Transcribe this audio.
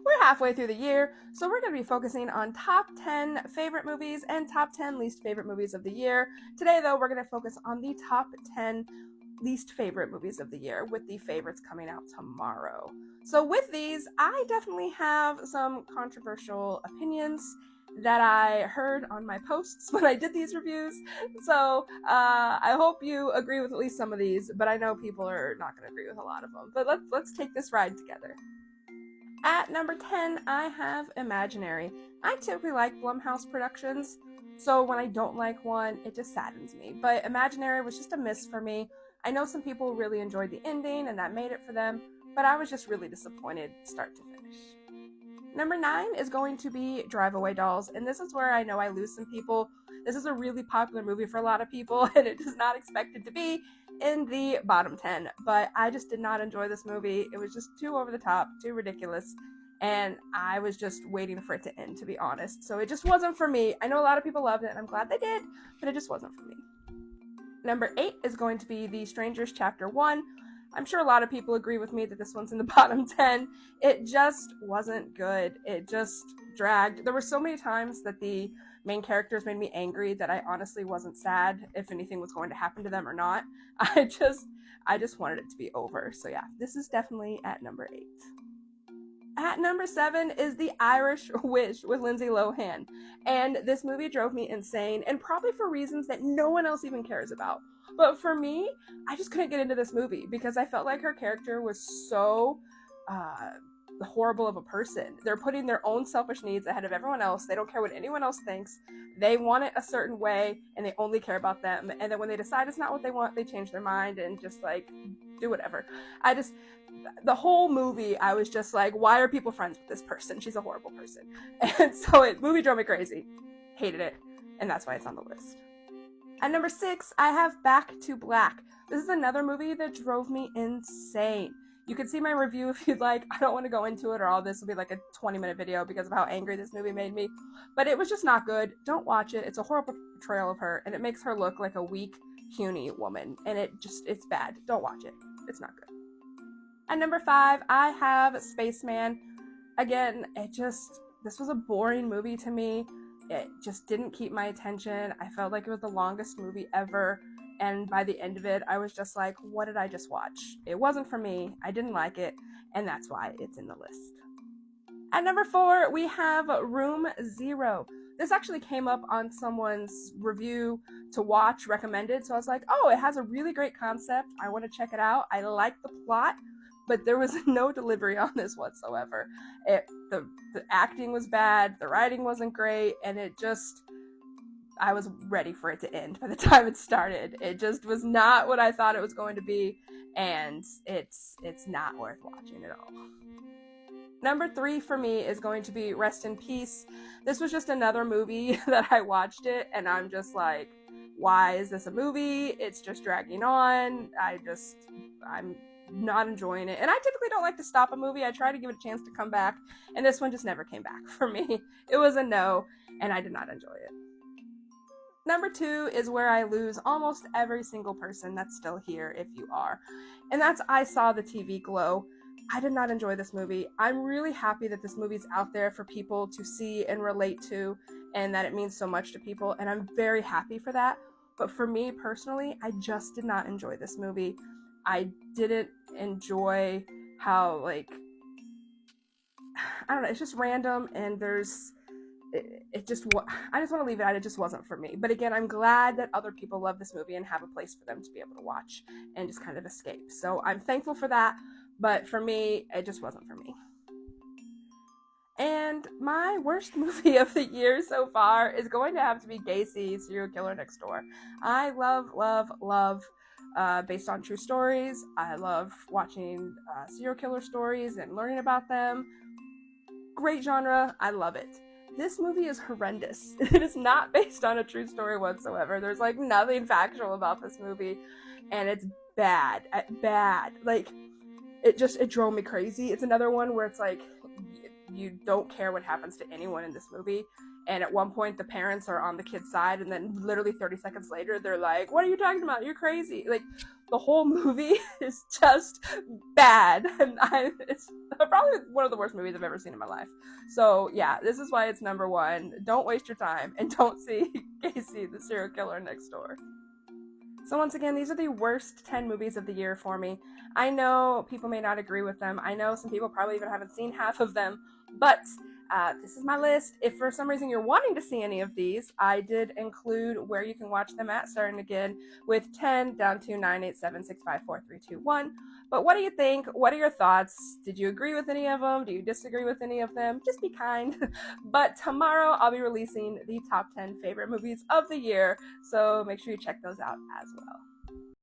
We're halfway through the year, so we're going to be focusing on top 10 favorite movies and top 10 least favorite movies of the year. Today, though, we're going to focus on the top 10 least favorite movies of the year, with the favorites coming out tomorrow. So with these, I definitely have some controversial opinions that I heard on my posts when I did these reviews. So I hope you agree with at least some of these, but I know people are not going to agree with a lot of them. But let's take this ride together. At number 10, I have Imaginary. I typically like Blumhouse productions, so when I don't like one, it just saddens me. But Imaginary was just a miss for me. I know some people really enjoyed the ending, and that made it for them, but I was just really disappointed start to finish. Number 9 is going to be Drive Away Dolls, and this is where I know I lose some people. This is a really popular movie for a lot of people, and it is not expected to be in the bottom 10, but I just did not enjoy this movie. It was just too over the top, too ridiculous, and I was just waiting for it to end, to be honest. So it just wasn't for me. I know a lot of people loved it, and I'm glad they did, but it just wasn't for me. Number 8 is going to be The Strangers Chapter 1. I'm sure a lot of people agree with me that this one's in the bottom 10. It just wasn't good. It just dragged. There were so many times that the main characters made me angry that I honestly wasn't sad if anything was going to happen to them or not. I just wanted it to be over. So yeah, this is definitely at number 8. At number 7 is The Irish Wish with Lindsay Lohan. And this movie drove me insane, and probably for reasons that no one else even cares about. But for me, I just couldn't get into this movie because I felt like her character was so horrible of a person. They're putting their own selfish needs ahead of everyone else. They don't care what anyone else thinks. They want it a certain way, and they only care about them. And then when they decide it's not what they want, they change their mind and just like do whatever. The whole movie, I was just like, why are people friends with this person? She's a horrible person. And so movie drove me crazy. Hated it. And that's why it's on the list. At number 6, I have Back to Black. This is another movie that drove me insane. You can see my review if you'd like. I don't want to go into it, or all this will be like a 20-minute video because of how angry this movie made me. But it was just not good. Don't watch it. It's a horrible portrayal of her, and it makes her look like a weak, puny woman. And it's bad. Don't watch it. It's not good. At number 5, I have Spaceman. Again, this was a boring movie to me. It just didn't keep my attention. I felt like it was the longest movie ever. And by the end of it, I was just like, what did I just watch? It wasn't for me. I didn't like it. And that's why it's in the list. At number 4, we have Room Zero. This actually came up on someone's review to watch recommended. So I was like, oh, it has a really great concept. I want to check it out. I like the plot. But there was no delivery on this whatsoever. The acting was bad, the writing wasn't great, and I was ready for it to end by the time it started. It just was not what I thought it was going to be, and it's not worth watching at all. Number 3 for me is going to be Rest in Peace. This was just another movie that I watched it, and I'm just like, why is this a movie? It's just dragging on. I'm not enjoying it. And I typically don't like to stop a movie. I try to give it a chance to come back, and this one just never came back for me. It was a no, and I did not enjoy it. Number 2 is where I lose almost every single person that's still here, if you are. And that's I Saw the TV Glow. I did not enjoy this movie. I'm really happy that this movie's out there for people to see and relate to, and that it means so much to people, and I'm very happy for that. But for me personally, I just did not enjoy this movie. I didn't enjoy how, I don't know, it's just random, and I just want to leave it at it just wasn't for me. But again, I'm glad that other people love this movie and have a place for them to be able to watch and just kind of escape. So I'm thankful for that, but for me, it just wasn't for me. And my worst movie of the year so far is going to have to be Gacy, Serial Killer Next Door. I love based on true stories. I love watching serial killer stories and learning about them. Great genre. I love it. This movie is horrendous. It is not based on a true story whatsoever. There's nothing factual about this movie, and it's bad. It drove me crazy. It's another one where it's like you don't care what happens to anyone in this movie, And at one point, the parents are on the kid's side, and then literally 30 seconds later, they're like, "What are you talking about? You're crazy!" Like, the whole movie is just bad, and it's probably one of the worst movies I've ever seen in my life. So yeah, this is why it's number one. Don't waste your time, and don't see Casey the Serial Killer Next Door. So once again, these are the worst 10 movies of the year for me. I know people may not agree with them. I know some people probably even haven't seen half of them, but this is my list. If for some reason you're wanting to see any of these, I did include where you can watch them at, starting again with 10 down to 9, 8, 7, 6, 5, 4, 3, 2, 1. But what do you think? What are your thoughts? Did you agree with any of them? Do you disagree with any of them? Just be kind. But tomorrow I'll be releasing the top 10 favorite movies of the year, so make sure you check those out as well.